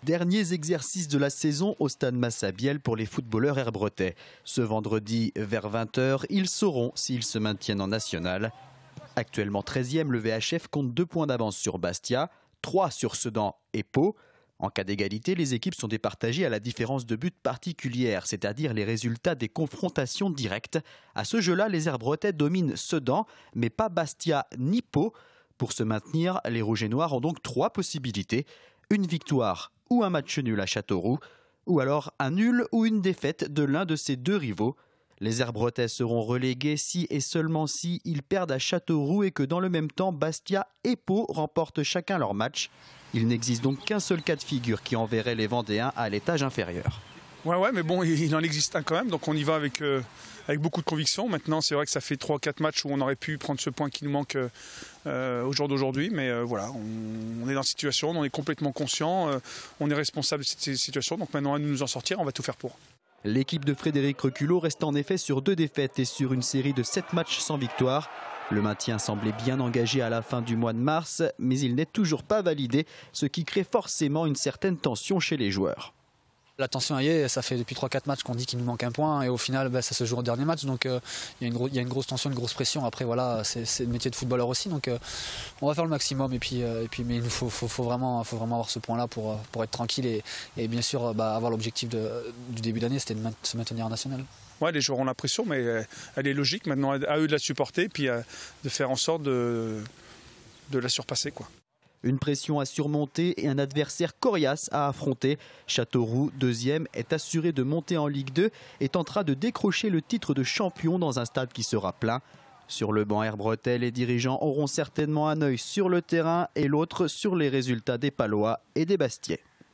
Derniers exercices de la saison au stade Massabielle pour les footballeurs herbretais. Ce vendredi vers 20 h, ils sauront s'ils se maintiennent en national. Actuellement 13e, le VHF compte 2 points d'avance sur Bastia, 3 sur Sedan et Pau. En cas d'égalité, les équipes sont départagées à la différence de but particulière, c'est-à-dire les résultats des confrontations directes. À ce jeu-là, les herbretais dominent Sedan, mais pas Bastia ni Pau. Pour se maintenir, les rouges et noirs ont donc 3 possibilités. Une victoire ou un match nul à Châteauroux, ou alors un nul ou une défaite de l'un de ces 2 rivaux. Les herbretais seront relégués si et seulement si ils perdent à Châteauroux et que dans le même temps, Bastia et Pau remportent chacun leur match. Il n'existe donc qu'un seul cas de figure qui enverrait les Vendéens à l'étage inférieur. Ouais, mais bon, il en existe un quand même, donc on y va avec beaucoup de conviction. Maintenant, c'est vrai que ça fait 3-4 matchs où on aurait pu prendre ce point qui nous manque au jour d'aujourd'hui, mais voilà, on est dans cette situation, on est complètement conscient, on est responsable de cette situation, donc maintenant à nous en sortir, on va tout faire pour. L'équipe de Frédéric Reculot reste en effet sur 2 défaites et sur une série de 7 matchs sans victoire. Le maintien semblait bien engagé à la fin du mois de mars, mais il n'est toujours pas validé, ce qui crée forcément une certaine tension chez les joueurs. La tension y est, ça fait depuis 3-4 matchs qu'on dit qu'il nous manque un point et au final ça se joue au dernier match, donc il y a une grosse tension, une grosse pression. Après voilà, c'est le métier de footballeur aussi, donc on va faire le maximum mais il nous faut vraiment avoir ce point là pour être tranquille et bien sûr avoir l'objectif du début d'année, c'était de se maintenir en national. Ouais, les joueurs ont la pression, mais elle est logique maintenant à eux de la supporter puis de faire en sorte de la surpasser, quoi. Une pression à surmonter et un adversaire coriace à affronter. Châteauroux, 2e, est assuré de monter en Ligue 2 et tentera de décrocher le titre de champion dans un stade qui sera plein. Sur le banc herbretais, les dirigeants auront certainement un œil sur le terrain et l'autre sur les résultats des Palois et des Bastiais.